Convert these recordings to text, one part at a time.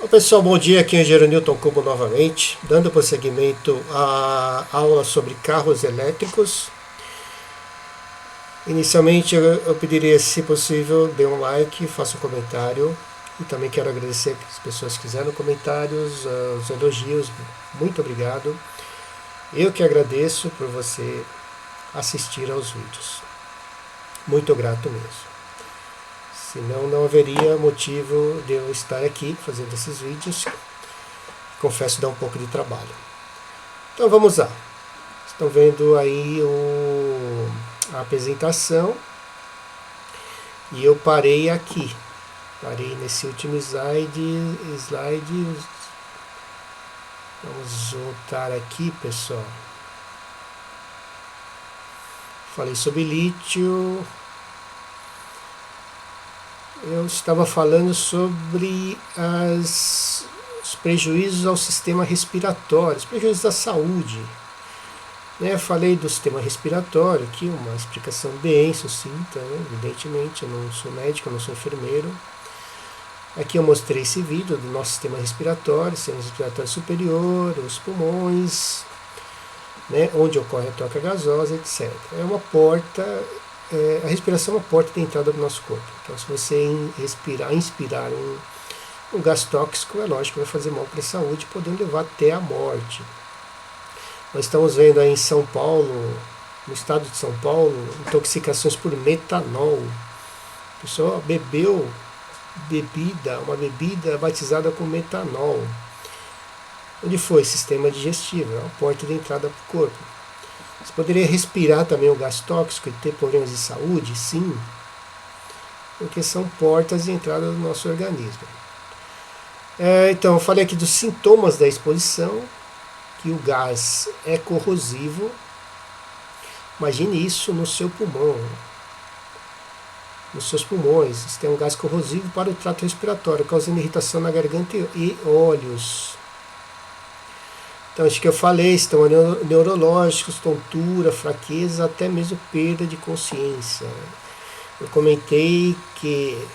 Olá pessoal, bom dia, aqui é o engenheiro Newton Cubo novamente, dando prosseguimento à aula sobre carros elétricos. Inicialmente eu pediria, se possível, dê um like, faça um comentário, e também quero agradecer as pessoas que fizeram comentários, os elogios, muito obrigado. Eu que agradeço por você assistir aos vídeos, muito grato mesmo. Senão não haveria motivo de eu estar aqui fazendo esses vídeos. Confesso, dá um pouco de trabalho. Então vamos lá. Estão vendo aí a apresentação. E eu parei aqui. Parei nesse último slide. Vamos voltar aqui, pessoal. Falei sobre lítio. Eu estava falando sobre os prejuízos ao sistema respiratório, os prejuízos à saúde. Falei do sistema respiratório aqui, uma explicação bem sucinta, evidentemente, eu não sou médico, eu não sou enfermeiro. Aqui eu mostrei esse vídeo do nosso sistema respiratório superior, os pulmões, onde ocorre a troca gasosa, etc. É uma porta. A respiração é uma porta de entrada do nosso corpo. Então, se você inspirar um gás tóxico, é lógico que vai fazer mal para a saúde, podendo levar até a morte. Nós estamos vendo aí em São Paulo, no estado de São Paulo, intoxicações por metanol. A pessoa bebeu uma bebida batizada com metanol. Onde foi? Sistema digestivo, é uma porta de entrada para o corpo. Você poderia respirar também o gás tóxico e ter problemas de saúde? Sim, porque são portas de entrada do nosso organismo. Então, eu falei aqui dos sintomas da exposição, que o gás é corrosivo. Imagine isso no seu pulmão, nos seus pulmões. Você tem um gás corrosivo para o trato respiratório, causando irritação na garganta e olhos. Então, acho que eu falei, estão neurológicos, tontura, fraqueza, até mesmo perda de consciência. Eu comentei que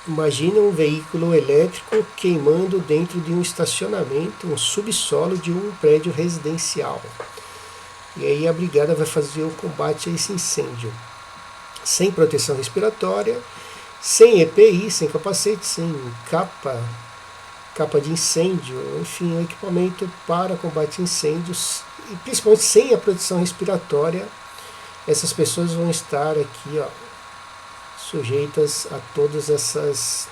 imagine um veículo elétrico queimando dentro de um estacionamento, um subsolo de um prédio residencial. E aí a brigada vai fazer o combate a esse incêndio. Sem proteção respiratória, sem EPI, sem capacete, sem capa de incêndio, enfim, um equipamento para combate a incêndios, e principalmente sem a proteção respiratória, essas pessoas vão estar aqui, sujeitas a todas essas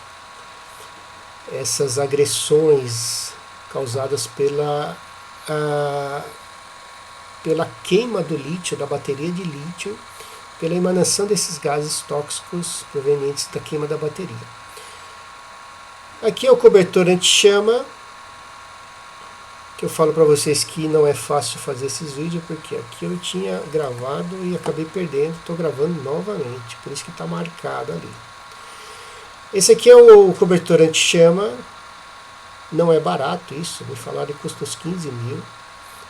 agressões causadas pela queima do lítio, da bateria de lítio, pela emanação desses gases tóxicos provenientes da queima da bateria. Aqui é o cobertor anti-chama, que eu falo para vocês que não é fácil fazer esses vídeos, porque aqui eu tinha gravado e acabei perdendo, estou gravando novamente, por isso que está marcado ali. Esse aqui é o cobertor anti-chama, não é barato isso, me falaram que custa uns 15 mil.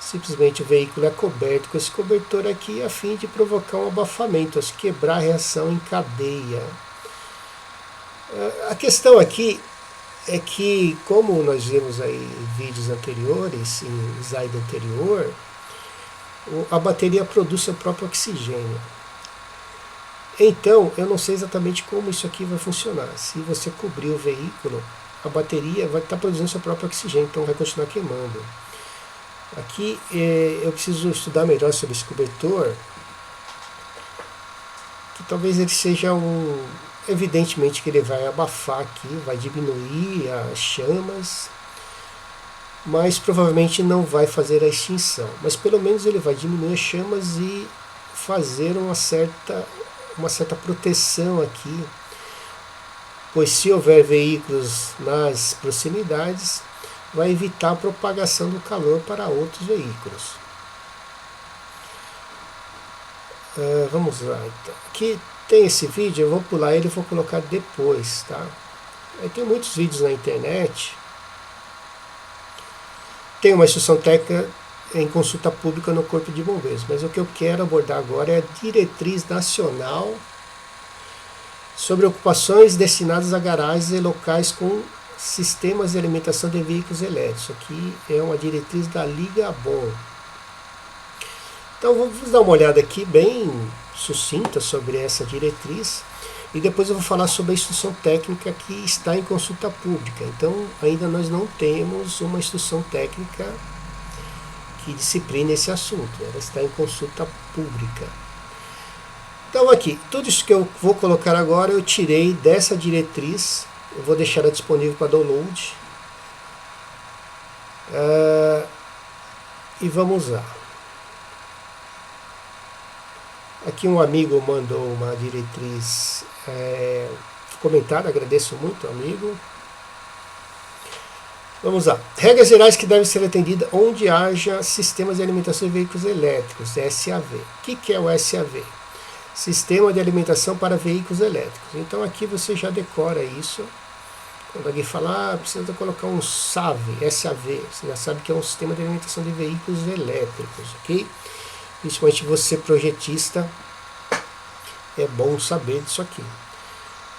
Simplesmente o veículo é coberto com esse cobertor aqui a fim de provocar um abafamento, quebrar a reação em cadeia. A questão aqui é que, como nós vimos aí em vídeos anteriores, em slide anterior, a bateria produz seu próprio oxigênio. Então, eu não sei exatamente como isso aqui vai funcionar. Se você cobrir o veículo, a bateria vai estar produzindo seu próprio oxigênio, então vai continuar queimando. Aqui eu preciso estudar melhor sobre esse cobertor, que talvez ele seja evidentemente que ele vai abafar aqui, vai diminuir as chamas, mas provavelmente não vai fazer a extinção. Mas pelo menos ele vai diminuir as chamas e fazer uma certa proteção aqui, pois se houver veículos nas proximidades, vai evitar a propagação do calor para outros veículos. Vamos lá, então. Aqui tem esse vídeo, eu vou pular ele e vou colocar depois, tá? Tem muitos vídeos na internet. Tem uma instrução técnica em consulta pública no Corpo de Bombeiros, mas o que eu quero abordar agora é a diretriz nacional sobre ocupações destinadas a garagens e locais com sistemas de alimentação de veículos elétricos. Aqui é uma diretriz da Liga Bom. Então vamos dar uma olhada aqui bem sucinta sobre essa diretriz e depois eu vou falar sobre a instrução técnica que está em consulta pública. Então ainda nós não temos uma instrução técnica que discipline esse assunto, ela está em consulta pública. Então aqui, tudo isso que eu vou colocar agora eu tirei dessa diretriz, eu vou deixar ela disponível para download. E vamos lá. Aqui um amigo mandou uma diretriz comentada, agradeço muito, amigo. Vamos lá. Regras gerais que devem ser atendidas onde haja sistemas de alimentação de veículos elétricos, SAV. O que é o SAV? Sistema de alimentação para veículos elétricos. Então aqui você já decora isso. Quando alguém falar, precisa colocar um SAV, você já sabe que é um sistema de alimentação de veículos elétricos, ok? Principalmente você projetista, é bom saber disso aqui.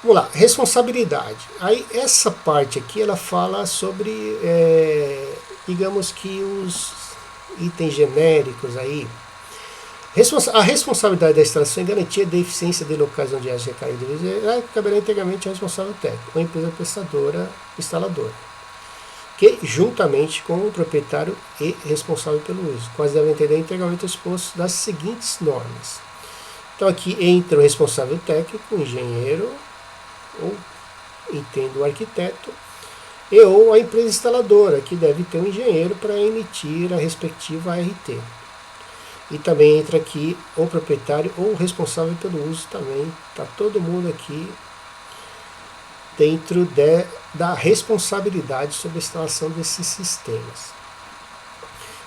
Vamos lá, responsabilidade. Aí essa parte aqui ela fala sobre, digamos que os itens genéricos aí. A responsabilidade da instalação e garantia da eficiência de locais onde haja recarga de energia caberá integralmente ao responsável técnico, ou empresa prestadora, instaladora, que juntamente com o proprietário e responsável pelo uso, quais devem entender integralmente os postos das seguintes normas. Então aqui entra o responsável técnico, o engenheiro, ou entendo o arquiteto, e ou a empresa instaladora, que deve ter um engenheiro para emitir a respectiva ART. E também entra aqui o proprietário ou o responsável pelo uso também. Está todo mundo aqui dentro da responsabilidade sobre a instalação desses sistemas.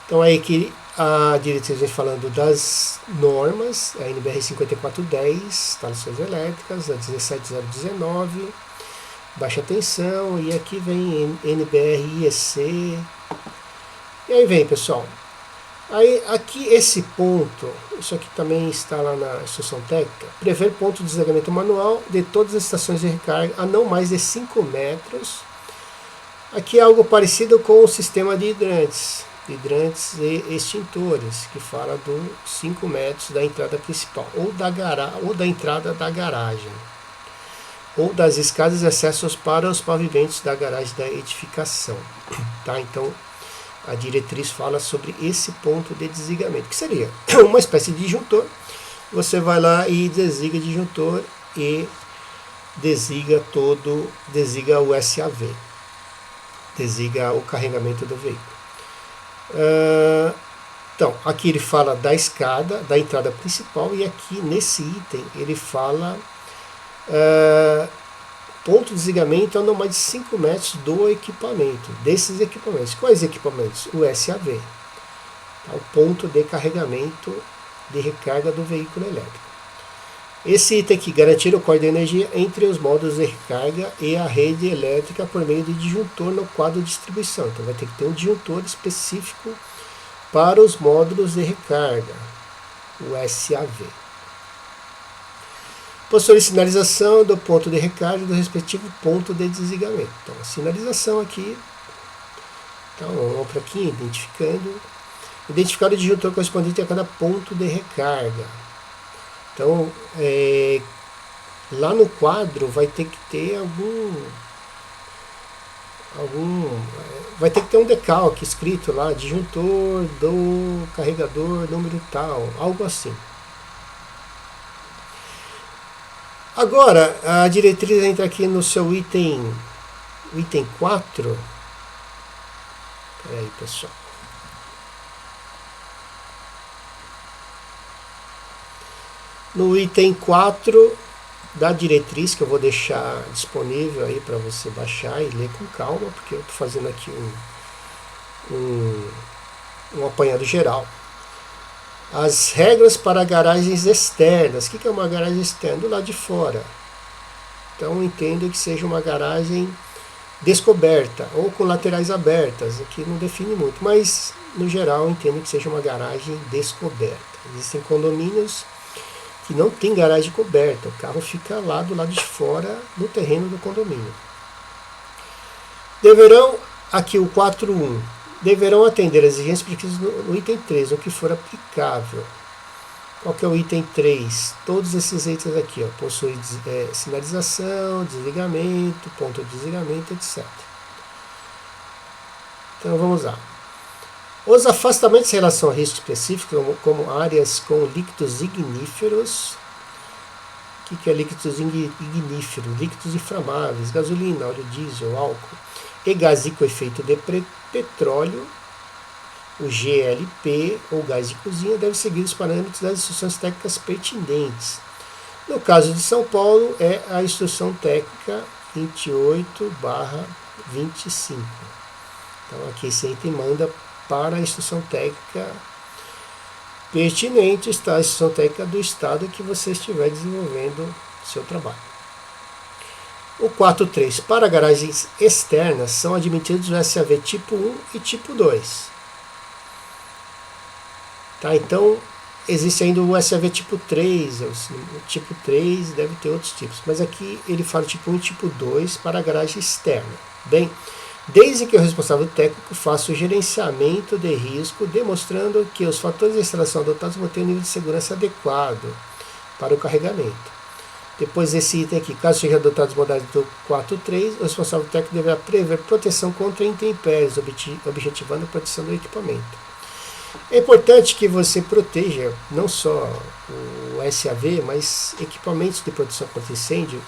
Então aí que a diretriz vem falando das normas, a NBR 5410, instalações elétricas, a 17019, baixa tensão, e aqui vem NBR IEC. E aí vem, pessoal. Aí aqui esse ponto, isso aqui também está lá na instrução técnica, prever ponto de desligamento manual de todas as estações de recarga a não mais de 5 metros. Aqui é algo parecido com o sistema de hidrantes e extintores, que fala dos 5 metros da entrada principal, ou da entrada da garagem, ou das escadas e acessos para os pavimentos da garagem da edificação. Tá? Então, a diretriz fala sobre esse ponto de desligamento, que seria uma espécie de disjuntor. Você vai lá e desliga o disjuntor e desliga o SAV, desliga o carregamento do veículo. Então, aqui ele fala da escada, da entrada principal, e aqui nesse item ele fala ponto de desligamento a não mais de 5 metros do equipamento, desses equipamentos. Quais equipamentos? O SAV, tá? O ponto de carregamento de recarga do veículo elétrico. Esse item aqui, garantir o corte de energia entre os módulos de recarga e a rede elétrica por meio de disjuntor no quadro de distribuição. Então vai ter que ter um disjuntor específico para os módulos de recarga, o SAV. Possui sinalização do ponto de recarga do respectivo ponto de desligamento. Então, a sinalização aqui, então, uma plaquinha identificar o disjuntor correspondente a cada ponto de recarga. Então, lá no quadro vai ter que ter vai ter que ter um decalque escrito lá, disjuntor do carregador número tal, algo assim. Agora, a diretriz entra aqui no seu item 4. Espera aí, pessoal. No item 4 da diretriz, que eu vou deixar disponível aí para você baixar e ler com calma, porque eu estou fazendo aqui um apanhado geral. As regras para garagens externas. O que é uma garagem externa? Do lado de fora. Então entendo que seja uma garagem descoberta ou com laterais abertas. Aqui não define muito, mas no geral entendo que seja uma garagem descoberta. Existem condomínios que não tem garagem coberta, o carro fica lá do lado de fora no terreno do condomínio. Deverão, aqui o 4.1, deverão atender as exigências previstas no item 3, o que for aplicável. Qual que é o item 3? Todos esses itens aqui, ó, possui sinalização, desligamento, ponto de desligamento, etc. Então vamos lá. Os afastamentos em relação a risco específico, como áreas com líquidos igníferos. O que é líquidos igníferos? Líquidos inflamáveis, gasolina, óleo diesel, álcool e gás com efeito de petróleo, o GLP ou gás de cozinha, deve seguir os parâmetros das instruções técnicas pertinentes. No caso de São Paulo, é a instrução técnica 28/25. Então aqui esse item manda para a instrução técnica pertinente, está a instrução técnica do estado que você estiver desenvolvendo seu trabalho. O 4.3. Para garagens externas são admitidos o SAV tipo 1 e tipo 2. Tá, então existe ainda o SAV tipo 3, o tipo 3 deve ter outros tipos, mas aqui ele fala tipo 1 e tipo 2 para a garagem externa. Bem, desde que o responsável técnico faça o gerenciamento de risco, demonstrando que os fatores de instalação adotados mantêm o nível de segurança adequado para o carregamento. Depois desse item aqui, caso seja adotado os modais do 4.3, o responsável técnico deverá prever proteção contra intempéries, objetivando a proteção do equipamento. É importante que você proteja não só o SAV, mas equipamentos de proteção contra incêndio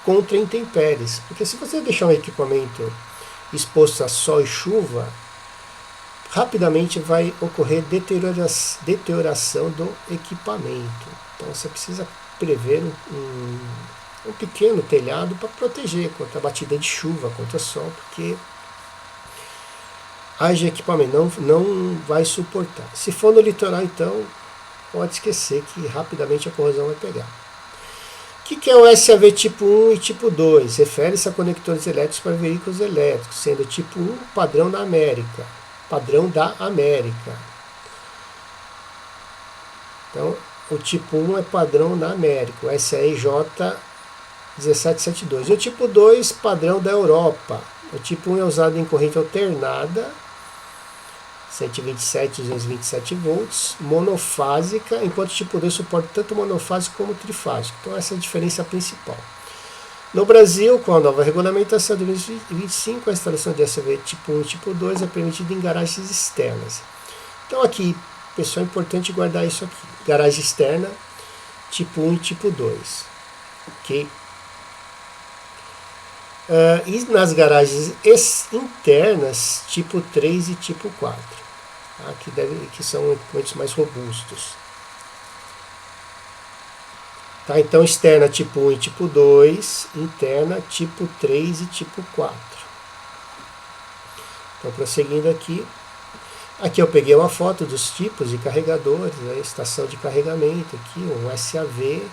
contra intempéries. Porque se você deixar um equipamento exposto a sol e chuva, rapidamente vai ocorrer deterioração do equipamento. Então você precisa prever um pequeno telhado para proteger contra a batida de chuva, contra sol, porque haja equipamento, não vai suportar. Se for no litoral, então, pode esquecer que rapidamente a corrosão vai pegar. O que é o SAV tipo 1 e tipo 2? Refere-se a conectores elétricos para veículos elétricos, sendo tipo 1 padrão da América. Padrão da América. Então, o tipo 1 é padrão da América, o SAEJ 1772. E o tipo 2, padrão da Europa. O tipo 1 é usado em corrente alternada, 127 e 227 volts, monofásica, enquanto o tipo 2 suporta tanto monofásico como trifásico. Então essa é a diferença principal. No Brasil, com a nova regulamentação de 2025, a instalação de SAV tipo 1 e tipo 2 é permitida em garagens externas. Então aqui, pessoal, é importante guardar isso aqui. Garagem externa, tipo 1 e tipo 2. Ok? E nas garagens internas, tipo 3 e tipo 4, tá? que são equipamentos mais robustos. Tá? Então, externa tipo 1 e tipo 2, interna tipo 3 e tipo 4. Então, prosseguindo aqui. Aqui eu peguei uma foto dos tipos de carregadores, a estação de carregamento, aqui um SAV.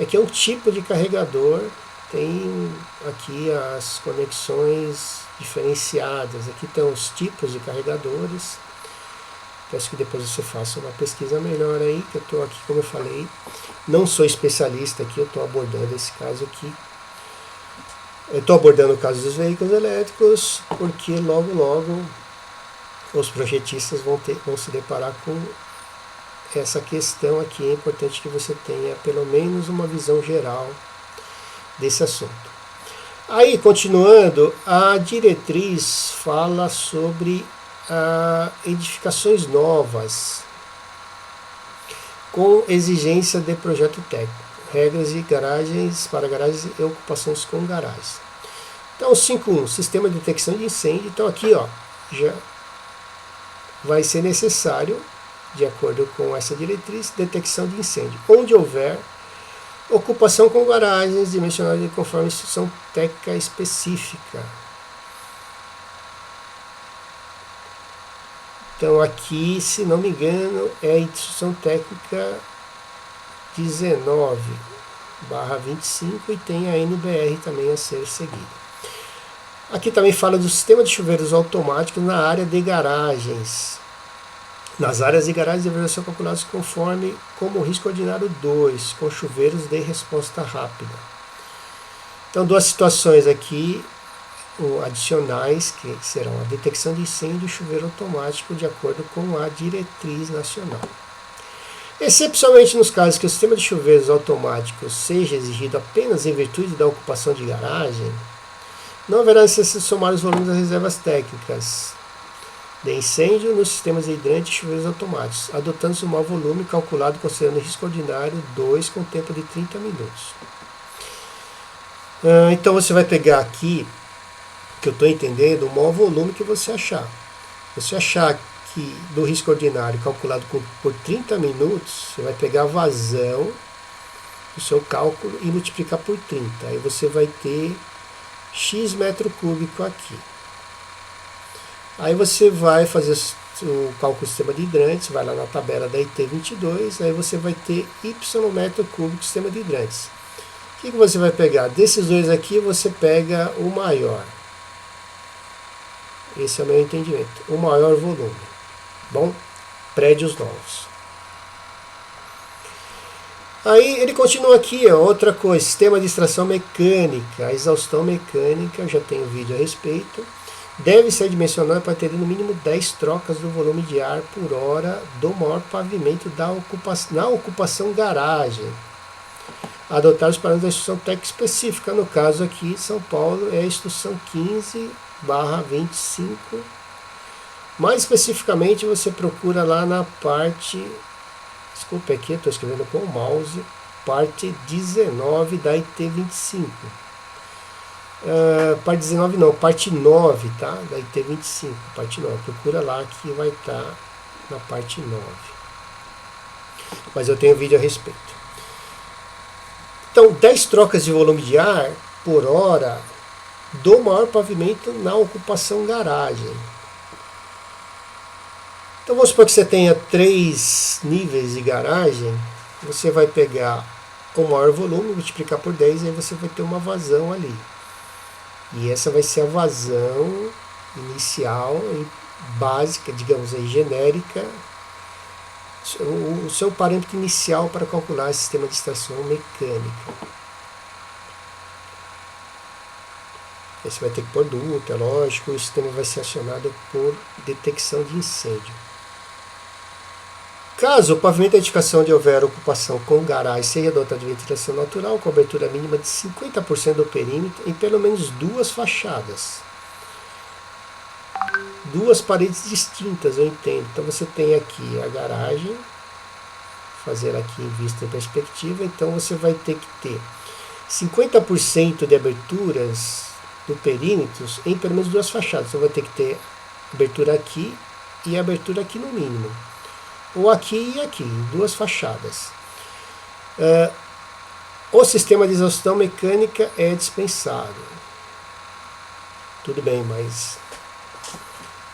Aqui é um tipo de carregador. Tem aqui as conexões diferenciadas. Aqui estão os tipos de carregadores. Peço que depois você faça uma pesquisa melhor aí, que eu estou aqui, como eu falei, não sou especialista aqui, eu estou abordando esse caso aqui. Eu estou abordando o caso dos veículos elétricos, porque logo os projetistas vão se deparar com essa questão aqui. É importante que você tenha pelo menos uma visão geral desse assunto. Aí, continuando, a diretriz fala sobre edificações novas com exigência de projeto técnico, regras de garagens para garagens e ocupações com garagens. Então, 5.1, sistema de detecção de incêndio. Então aqui, ó, já vai ser necessário, de acordo com essa diretriz, detecção de incêndio, onde houver ocupação com garagens dimensionadas conforme instrução técnica específica. Então aqui, se não me engano, é a instrução técnica 19/25 e tem a NBR também a ser seguida. Aqui também fala do sistema de chuveiros automáticos na área de garagens. Nas áreas de garagem deverão ser calculados conforme como risco ordinário 2, com chuveiros de resposta rápida. Então, duas situações aqui adicionais, que serão a detecção de incêndio e chuveiro automático, de acordo com a diretriz nacional. Excepcionalmente nos casos que o sistema de chuveiros automáticos seja exigido apenas em virtude da ocupação de garagem, não haverá necessidade de somar os volumes das reservas técnicas de incêndio nos sistemas de hidrante e chuveiros automáticos, adotando-se o maior volume calculado considerando o risco ordinário 2 com tempo de 30 minutos. Então você vai pegar aqui, que eu estou entendendo, o maior volume que você achar. Você achar que do risco ordinário calculado por 30 minutos, você vai pegar a vazão do seu cálculo e multiplicar por 30. Aí você vai ter X metro cúbico aqui. Aí você vai fazer o cálculo do sistema de hidrantes, vai lá na tabela da IT22, aí você vai ter Y metro cúbico do sistema de hidrantes. O que você vai pegar? Desses dois aqui, você pega o maior. Esse é o meu entendimento. O maior volume. Bom, prédios novos. Aí ele continua aqui, ó, outra coisa, sistema de extração mecânica, a exaustão mecânica, eu já tenho vídeo a respeito, deve ser dimensionado para ter no mínimo 10 trocas do volume de ar por hora do maior pavimento na ocupação garagem. Adotar os parâmetros da instrução técnica específica, no caso aqui de São Paulo é a instrução 15/25. Mais especificamente você procura lá na parte, desculpa aqui, estou escrevendo com o mouse, parte 19 da IT25. Parte 19 não, parte 9, tá? Da IT25, parte 9. Procura lá que vai estar na parte 9. Mas eu tenho vídeo a respeito. Então, 10 trocas de volume de ar por hora do maior pavimento na ocupação garagem. Então vamos supor que você tenha 3 níveis de garagem, você vai pegar o maior volume, multiplicar por 10, e aí você vai ter uma vazão ali. E essa vai ser a vazão inicial, básica, digamos aí, genérica, o seu parâmetro inicial para calcular o sistema de extração mecânica. Aí você vai ter que pôr duto, é lógico, o sistema vai ser acionado por detecção de incêndio. Caso o pavimento da edificação onde houver ocupação com garagem seja dotado de ventilação natural, cobertura mínima de 50% do perímetro em pelo menos 2 fachadas. 2 paredes distintas, eu entendo. Então você tem aqui a garagem, fazer aqui em vista e perspectiva, então você vai ter que ter 50% de aberturas do perímetro em pelo menos 2 fachadas. Então vai ter que ter abertura aqui e abertura aqui no mínimo. Ou aqui e aqui, em 2 fachadas. O sistema de exaustão mecânica é dispensado. Tudo bem, mas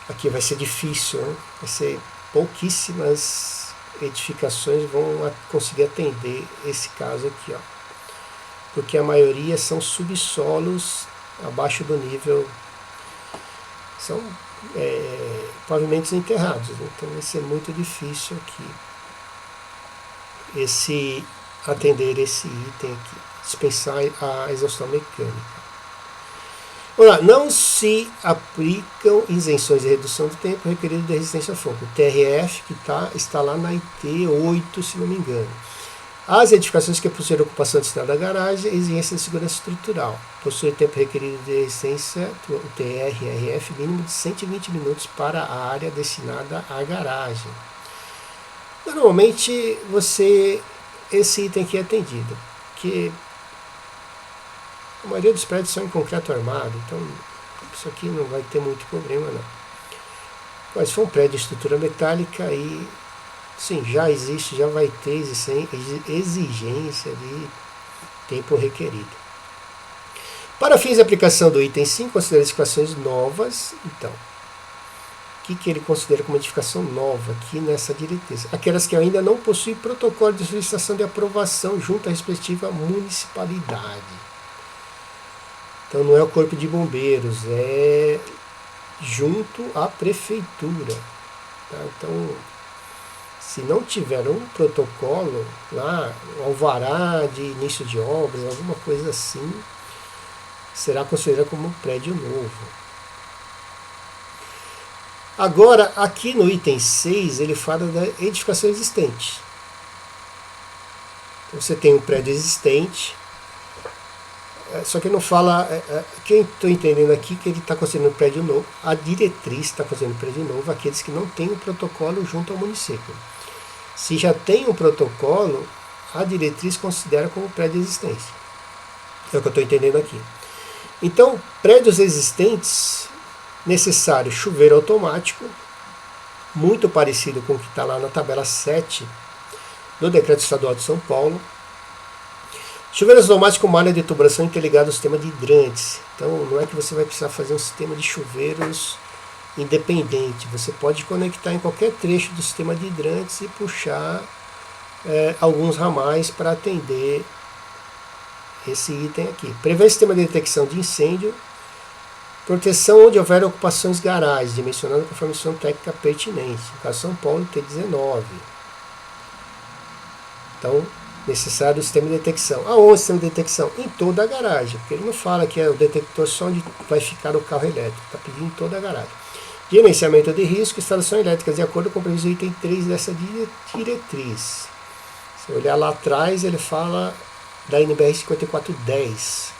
aqui vai ser difícil, né? Vai ser pouquíssimas edificações vão conseguir atender esse caso aqui, ó. Porque a maioria são subsolos abaixo do nível, são pavimentos enterrados, né? Então vai ser muito difícil aqui atender esse item aqui, dispensar a exaustão mecânica. Vamos lá, não se aplicam isenções de redução do tempo requerido de resistência ao fogo. O TRF que está lá na IT 8, se não me engano. As edificações que possuem ocupação destinada à garagem, exigência de segurança estrutural. Possui tempo requerido de resistência, o TRRF, mínimo de 120 minutos para a área destinada à garagem. Normalmente, esse item aqui é atendido, porque a maioria dos prédios são em concreto armado, então isso aqui não vai ter muito problema, não. Mas se for um prédio de estrutura metálica, aí sim, já existe, já vai ter exigência de tempo requerido. Para fins de aplicação do item 5, considera edificações novas. Então, o que ele considera como edificação nova aqui nessa diretriz? Aquelas que ainda não possuem protocolo de solicitação de aprovação junto à respectiva municipalidade. Então não é o corpo de bombeiros, é junto à prefeitura. Tá? Então, se não tiver um protocolo lá, um alvará de início de obras, alguma coisa assim, será considerado como um prédio novo. Agora, aqui no item 6, ele fala da edificação existente. Então, você tem um prédio existente, só que não fala, quem estou entendendo aqui que ele está considerando um prédio novo, a diretriz está considerando um prédio novo, aqueles que não têm um protocolo junto ao município. Se já tem um protocolo, a diretriz considera como prédio existente. É o que eu estou entendendo aqui. Então, prédios existentes, necessário chuveiro automático, muito parecido com o que está lá na tabela 7 do Decreto Estadual de São Paulo. Chuveiros automáticos com malha de tubulação interligada ao sistema de hidrantes. Então, não é que você vai precisar fazer um sistema de chuveiros independente. Você pode conectar em qualquer trecho do sistema de hidrantes e puxar alguns ramais para atender esse item aqui. Prevê sistema de detecção de incêndio, proteção onde houver ocupações garais, dimensionando conforme a instrução técnica pertinente. No caso São Paulo, T19. Então, necessário o sistema de detecção. Aonde o sistema de detecção? Em toda a garagem, porque ele não fala que é o detector só onde vai ficar o carro elétrico, está pedindo em toda a garagem. Gerenciamento de risco, instalações elétricas, de acordo com o previsto item 3 dessa diretriz. Se olhar lá atrás, ele fala da NBR 5410.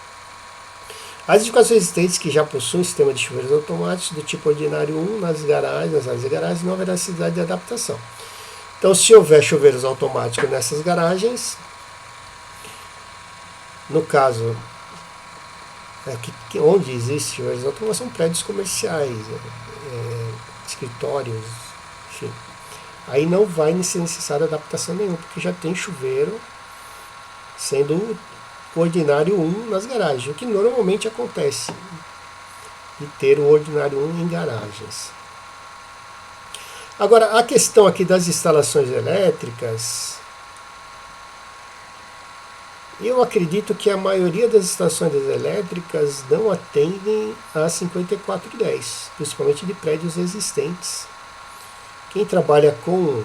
As edificações existentes que já possuem sistema de chuveiros automáticos do tipo ordinário 1 nas áreas de garagem, não haverá necessidade de adaptação. Então, se houver chuveiros automáticos nessas garagens, no caso, onde existe chuveiros automáticos são prédios comerciais, escritórios, enfim. Aí não vai ser necessária adaptação nenhuma, porque já tem chuveiro sendo o ordinário 1 nas garagens, o que normalmente acontece, de ter o ordinário 1 em garagens. Agora, a questão aqui das instalações elétricas, eu acredito que a maioria das instalações elétricas não atendem a 5410, principalmente de prédios existentes. Quem trabalha com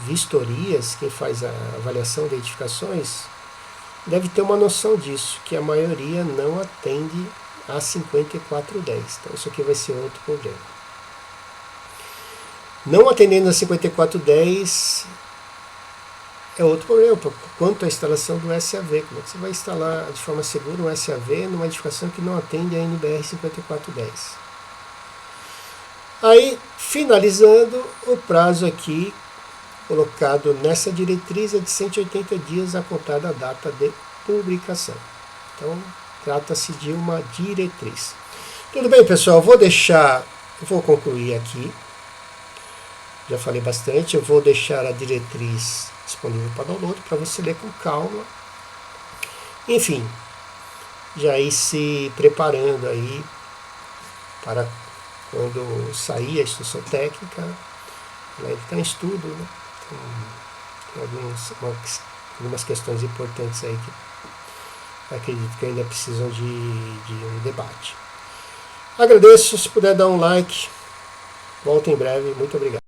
vistorias, quem faz a avaliação de edificações, deve ter uma noção disso, que a maioria não atende a 5410. Então isso aqui vai ser outro problema. Não atendendo a 5410 é outro problema, quanto à instalação do SAV. Como é que você vai instalar de forma segura um SAV numa edificação que não atende a NBR 5410? Aí, finalizando, o prazo aqui colocado nessa diretriz é de 180 dias a contar da data de publicação. Então, trata-se de uma diretriz. Tudo bem, pessoal, vou concluir aqui. Já falei bastante, eu vou deixar a diretriz disponível para download para você ler com calma. Enfim, já ir se preparando aí para quando sair a instrução técnica. Ela está em estudo, né? Tem algumas questões importantes aí que acredito que ainda precisam de um debate. Agradeço, se puder dar um like. Volto em breve. Muito obrigado.